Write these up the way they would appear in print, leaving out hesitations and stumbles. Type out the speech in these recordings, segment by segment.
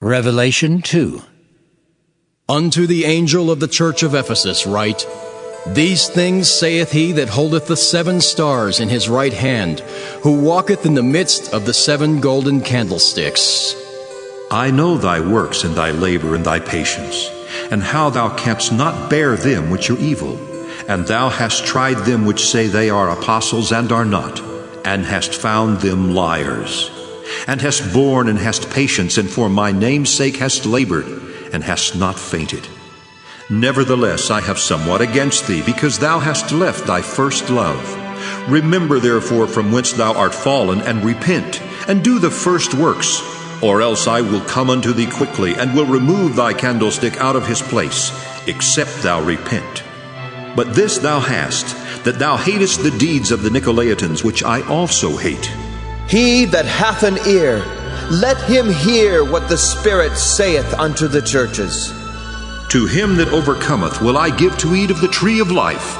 Revelation 2. Unto the angel of the church of Ephesus write, These things saith he that holdeth the 7 stars in his right hand, who walketh in the midst of the 7 golden candlesticks. I know thy works and thy labor and thy patience, and how thou canst not bear them which are evil. And thou hast tried them which say they are apostles and are not, and hast found them liars. And hast borne and hast patience, and for my name's sake hast labored, and hast not fainted. Nevertheless, I have somewhat against thee, because thou hast left thy first love. Remember therefore from whence thou art fallen, and repent, and do the first works, or else I will come unto thee quickly, and will remove thy candlestick out of his place, except thou repent. But this thou hast, that thou hatest the deeds of the Nicolaitans, which I also hate. He that hath an ear, let him hear what the Spirit saith unto the churches. To him that overcometh will I give to eat of the tree of life,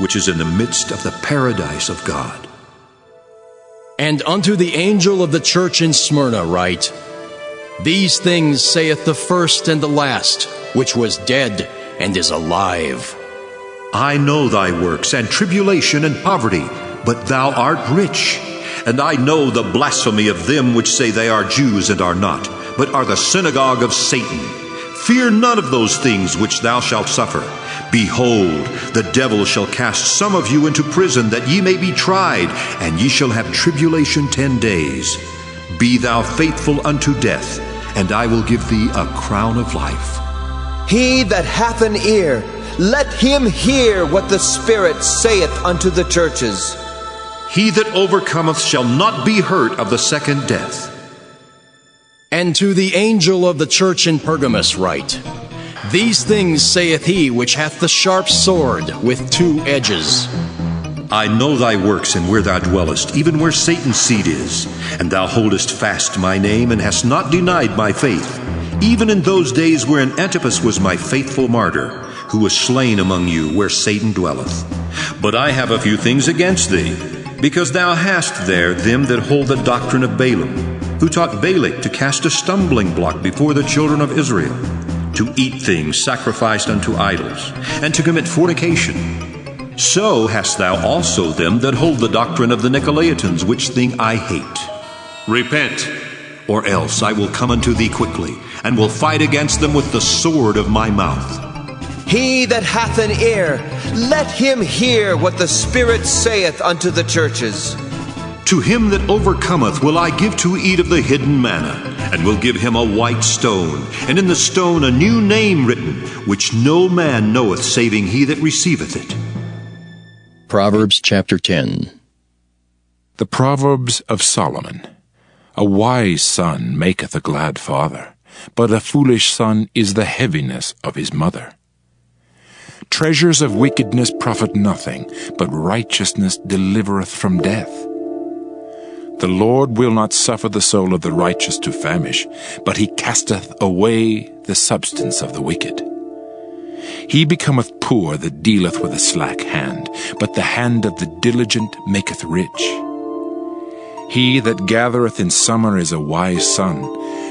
which is in the midst of the paradise of God. And unto the angel of the church in Smyrna write, These things saith the first and the last, which was dead and is alive. I know thy works, and tribulation and poverty, but thou art rich. And I know the blasphemy of them which say they are Jews and are not, but are the synagogue of Satan. Fear none of those things which thou shalt suffer. Behold, the devil shall cast some of you into prison, that ye may be tried, and ye shall have tribulation 10 days. Be thou faithful unto death, and I will give thee a crown of life. He that hath an ear, let him hear what the Spirit saith unto the churches. He that overcometh shall not be hurt of the second death. And to the angel of the church in Pergamos write, These things saith he which hath the sharp sword with 2 edges. I know thy works, and where thou dwellest, even where Satan's seat is. And thou holdest fast my name, and hast not denied my faith, even in those days wherein Antipas was my faithful martyr, who was slain among you where Satan dwelleth. But I have a few things against thee, because thou hast there them that hold the doctrine of Balaam, who taught Balak to cast a stumbling block before the children of Israel, to eat things sacrificed unto idols, and to commit fornication. So hast thou also them that hold the doctrine of the Nicolaitans, which thing I hate. Repent, or else I will come unto thee quickly, and will fight against them with the sword of my mouth. He that hath an ear, let him hear what the Spirit saith unto the churches. To him that overcometh will I give to eat of the hidden manna, and will give him a white stone, and in the stone a new name written, which no man knoweth saving he that receiveth it. Proverbs chapter 10. The Proverbs of Solomon. A wise son maketh a glad father, but a foolish son is the heaviness of his mother. Treasures of wickedness profit nothing, but righteousness delivereth from death. The Lord will not suffer the soul of the righteous to famish, but he casteth away the substance of the wicked. He becometh poor that dealeth with a slack hand, but the hand of the diligent maketh rich. He that gathereth in summer is a wise son,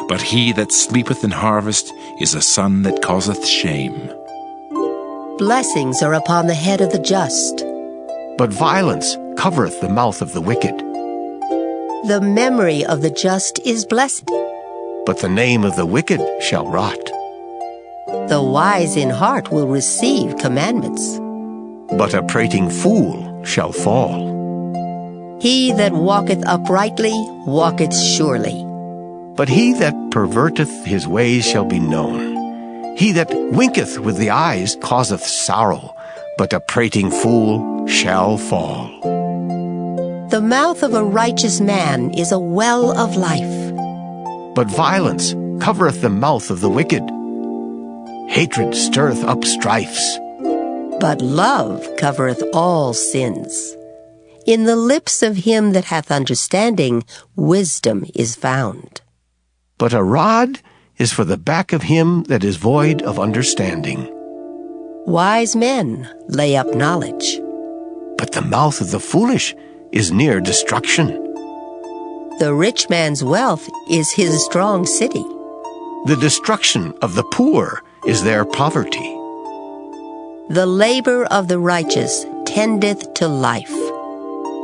but he that sleepeth in harvest is a son that causeth shame. Blessings are upon the head of the just, but violence covereth the mouth of the wicked. The memory of the just is blessed, but the name of the wicked shall rot. The wise in heart will receive commandments, but a prating fool shall fall. He that walketh uprightly walketh surely, but he that perverteth his ways shall be known. He that winketh with the eyes causeth sorrow, but a prating fool shall fall. The mouth of a righteous man is a well of life, but violence covereth the mouth of the wicked. Hatred stirreth up strifes, but love covereth all sins. In the lips of him that hath understanding, wisdom is found. But a rod is for the back of him that is void of understanding. Wise men lay up knowledge, but the mouth of the foolish is near destruction. The rich man's wealth is his strong city, The destruction of the poor is their poverty. The labor of the righteous tendeth to life.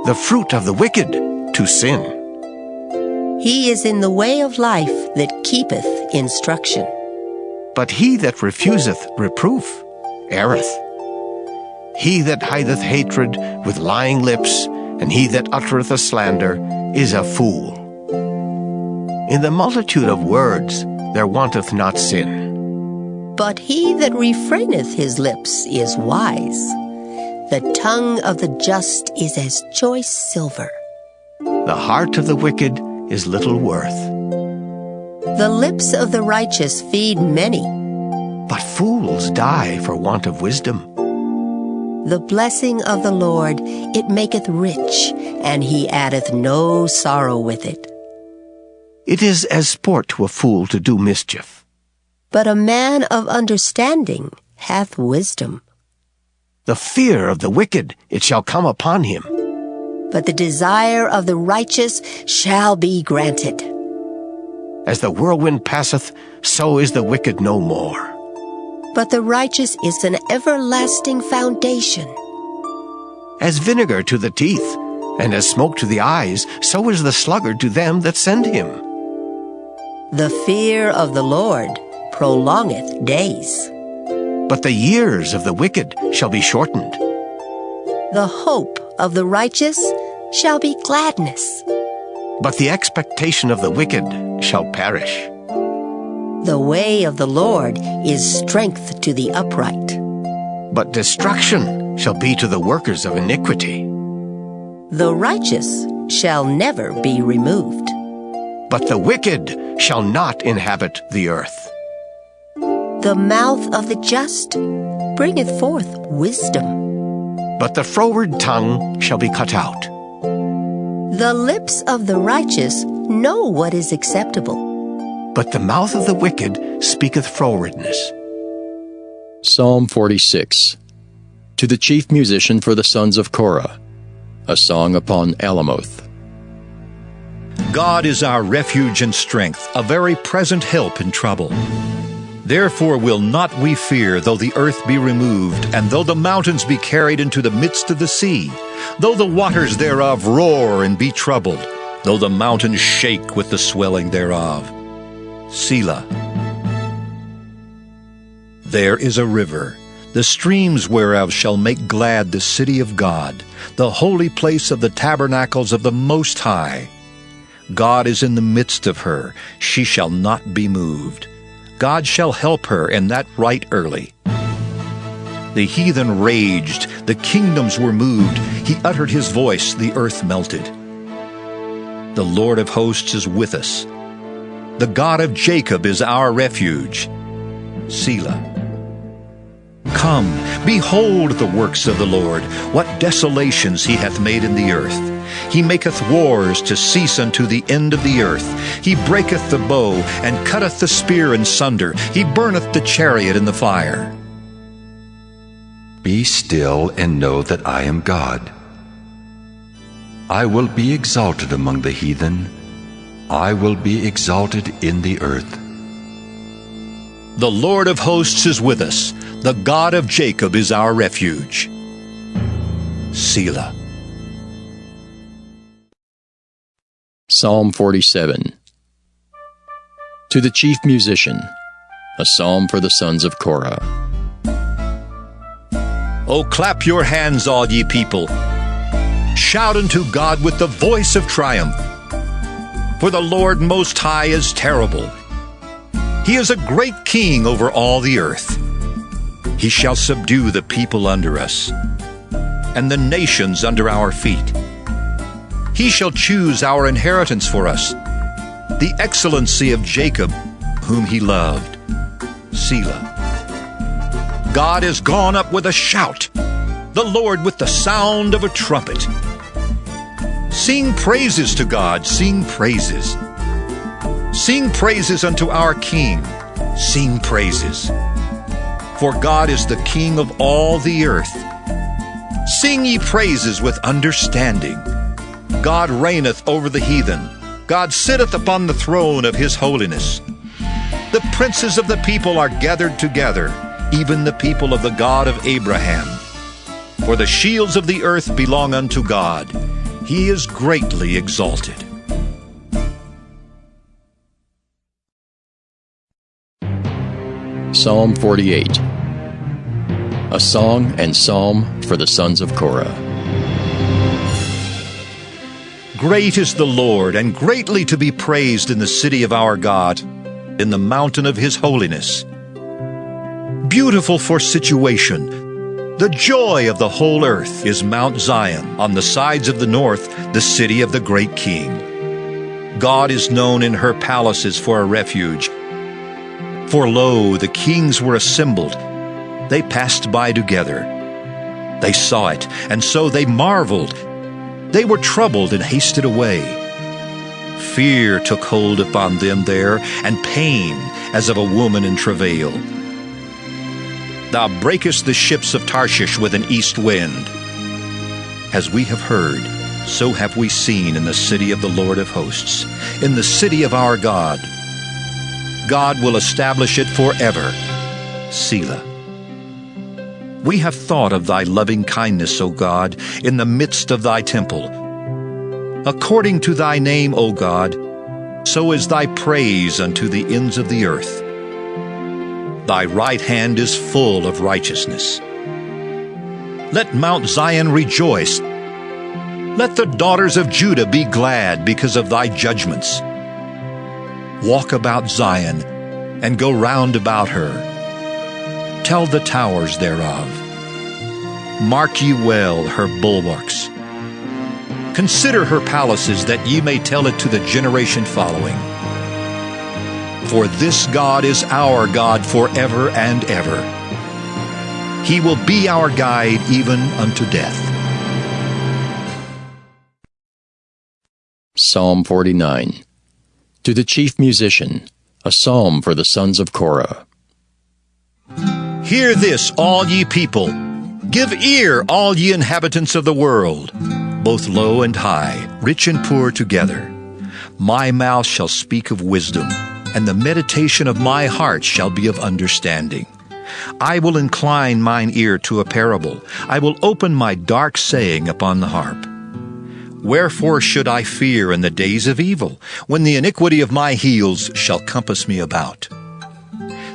The fruit of the wicked to sin. He is in the way of life that keepeth instruction. But he that refuseth reproof erreth. He that hideth hatred with lying lips, and he that uttereth a slander, is a fool. In the multitude of words there wanteth not sin. But he that refraineth his lips is wise. The tongue of the just is as choice silver. The heart of the wicked is little worth. The lips of the righteous feed many. But fools die for want of wisdom. The blessing of the Lord, it maketh rich, and he addeth no sorrow with it. It is as sport to a fool to do mischief. But a man of understanding hath wisdom. The fear of the wicked, it shall come upon him. But the desire of the righteous shall be granted. As the whirlwind passeth, so is the wicked no more. But the righteous is an everlasting foundation. As vinegar to the teeth, and as smoke to the eyes, so is the sluggard to them that send him. The fear of the Lord prolongeth days. But the years of the wicked shall be shortened. The hope of the righteous shall be gladness. But the expectation of the wicked shall perish. The way of the Lord is strength to the upright. But destruction shall be to the workers of iniquity. The righteous shall never be removed. But the wicked shall not inhabit the earth. The mouth of the just bringeth forth wisdom. But the froward tongue shall be cut out. The lips of the righteous know what is acceptable. But the mouth of the wicked speaketh frowardness. Psalm 46. To the chief musician for the sons of Korah, a song upon Alamoth. God is our refuge and strength, a very present help in trouble. Therefore will not we fear, though the earth be removed, and though the mountains be carried into the midst of the sea, though the waters thereof roar and be troubled, though the mountains shake with the swelling thereof. Selah. There is a river, the streams whereof shall make glad the city of God, the holy place of the tabernacles of the Most High. God is in the midst of her, she shall not be moved. God shall help her, and that right early. The heathen raged, the kingdoms were moved, he uttered his voice, the earth melted. The Lord of hosts is with us. The God of Jacob is our refuge. Selah. Come, behold the works of the Lord, what desolations he hath made in the earth. He maketh wars to cease unto the end of the earth. He breaketh the bow, and cutteth the spear in sunder. He burneth the chariot in the fire. Be still and know that I am God. I will be exalted among the heathen. I will be exalted in the earth. The Lord of hosts is with us. The God of Jacob is our refuge. Selah. Psalm 47. To the chief musician, a psalm for the sons of Korah. O clap your hands, all ye people. Shout unto God with the voice of triumph. For the Lord Most High is terrible. He is a great king over all the earth. He shall subdue the people under us, and the nations under our feet. He shall choose our inheritance for us, the excellency of Jacob, whom he loved. Selah. God is gone up with a shout, the Lord with the sound of a trumpet. Sing praises to God, sing praises. Sing praises unto our King, sing praises. For God is the King of all the earth. Sing ye praises with understanding. God reigneth over the heathen. God sitteth upon the throne of his holiness. The princes of the people are gathered together, even the people of the God of Abraham. For the shields of the earth belong unto God. He is greatly exalted. Psalm 48. A song and psalm for the sons of Korah. Great is the Lord, and greatly to be praised in the city of our God, in the mountain of his holiness. Beautiful for situation, the joy of the whole earth is Mount Zion, on the sides of the north, the city of the great King. God is known in her palaces for a refuge. For lo, the kings were assembled. They passed by together. They saw it, and so they marveled. They were troubled and hasted away. Fear took hold upon them there, and pain as of a woman in travail. Thou breakest the ships of Tarshish with an east wind. As we have heard, so have we seen in the city of the Lord of hosts, in the city of our God. God will establish it forever. Selah. We have thought of thy loving kindness, O God, in the midst of thy temple. According to thy name, O God, so is thy praise unto the ends of the earth. Thy right hand is full of righteousness. Let Mount Zion rejoice. Let the daughters of Judah be glad because of thy judgments. Walk about Zion, and go round about her. Tell the towers thereof. Mark ye well her bulwarks. Consider her palaces, that ye may tell it to the generation following. For this God is our God forever and ever. He will be our guide even unto death. Psalm 49. To the chief musician, a psalm for the sons of Korah. Hear this, all ye people. Give ear, all ye inhabitants of the world, both low and high, rich and poor together. My mouth shall speak of wisdom, and the meditation of my heart shall be of understanding. I will incline mine ear to a parable. I will open my dark saying upon the harp. Wherefore should I fear in the days of evil, when the iniquity of my heels shall compass me about?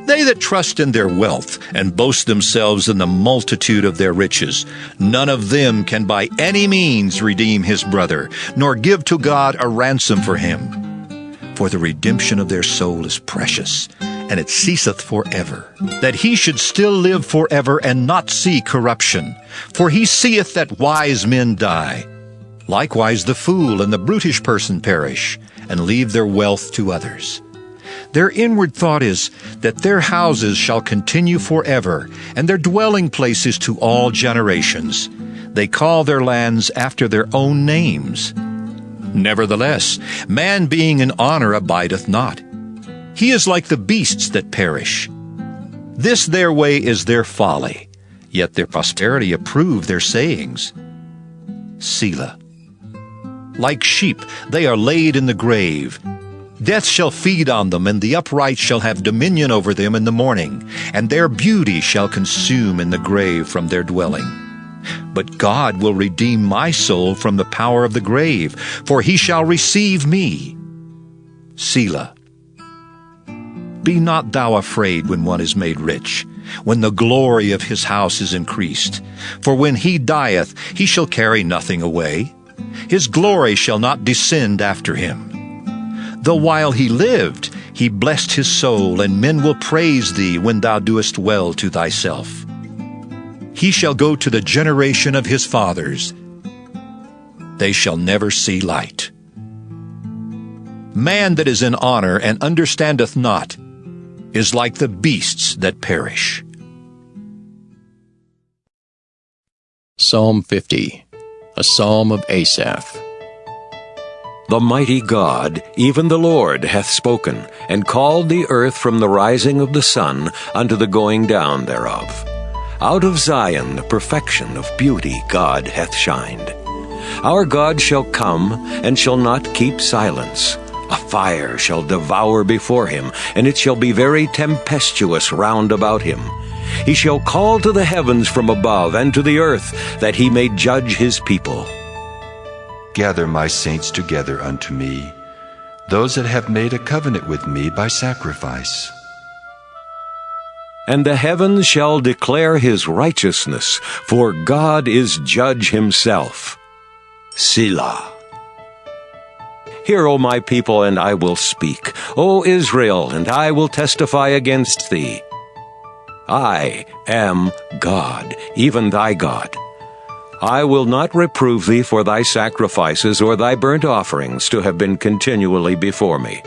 They that trust in their wealth, and boast themselves in the multitude of their riches, none of them can by any means redeem his brother, nor give to God a ransom for him. For the redemption of their soul is precious, and it ceaseth forever, that he should still live forever and not see corruption. For he seeth that wise men die. Likewise the fool and the brutish person perish, and leave their wealth to others. Their inward thought is that their houses shall continue forever, and their dwelling places to all generations. They call their lands after their own names. Nevertheless, man being in honor abideth not. He is like the beasts that perish. This their way is their folly, yet their posterity approve their sayings. Selah. Like sheep, they are laid in the grave. Death shall feed on them, and the upright shall have dominion over them in the morning, and their beauty shall consume in the grave from their dwelling. But God will redeem my soul from the power of the grave, for he shall receive me. Selah. Be not thou afraid when one is made rich, when the glory of his house is increased. For when he dieth, he shall carry nothing away. His glory shall not descend after him. Though while he lived, he blessed his soul, and men will praise thee when thou doest well to thyself. He shall go to the generation of his fathers. They shall never see light. Man that is in honor and understandeth not is like the beasts that perish. Psalm 50. A psalm of Asaph. The mighty God, even the Lord, hath spoken, and called the earth from the rising of the sun unto the going down thereof. Out of Zion the perfection of beauty God hath shined. Our God shall come, and shall not keep silence. A fire shall devour before him, and it shall be very tempestuous round about him. He shall call to the heavens from above, and to the earth, that he may judge his people. Gather my saints together unto me, those that have made a covenant with me by sacrifice. And the heavens shall declare his righteousness, for God is judge himself. Selah. Hear, O my people, and I will speak. O Israel, and I will testify against thee. I am God, even thy God. I will not reprove thee for thy sacrifices or thy burnt offerings to have been continually before me.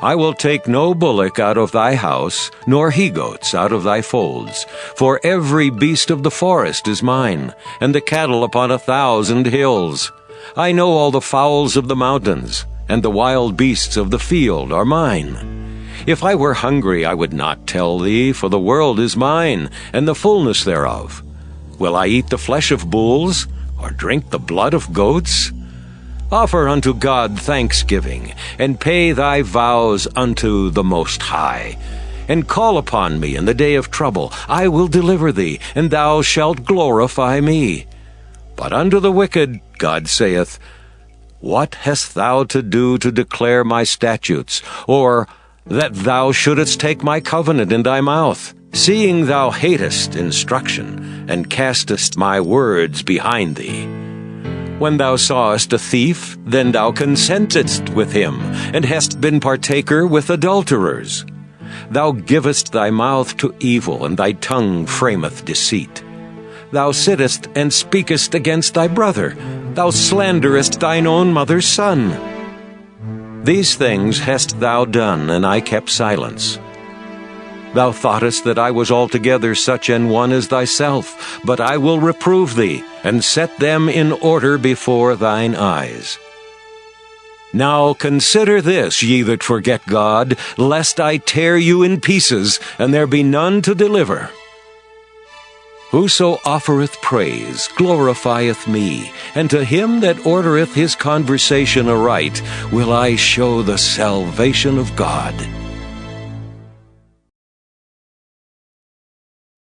I will take no bullock out of thy house, nor he-goats out of thy folds. For every beast of the forest is mine, and the cattle upon 1,000 hills. I know all the fowls of the mountains, and the wild beasts of the field are mine. If I were hungry, I would not tell thee, for the world is mine, and the fullness thereof. Will I eat the flesh of bulls, or drink the blood of goats? Offer unto God thanksgiving, and pay thy vows unto the Most High. And call upon me in the day of trouble. I will deliver thee, and thou shalt glorify me. But unto the wicked, God saith, What hast thou to do to declare my statutes, or that thou shouldest take my covenant in thy mouth, seeing thou hatest instruction, and castest my words behind thee? When thou sawest a thief, then thou consentedst with him, and hast been partaker with adulterers. Thou givest thy mouth to evil, and thy tongue frameth deceit. Thou sittest and speakest against thy brother. Thou slanderest thine own mother's son. These things hast thou done, and I kept silence. Thou thoughtest that I was altogether such an one as thyself, but I will reprove thee, and set them in order before thine eyes. Now consider this, ye that forget God, lest I tear you in pieces, and there be none to deliver. Whoso offereth praise glorifieth me, and to him that ordereth his conversation aright will I show the salvation of God.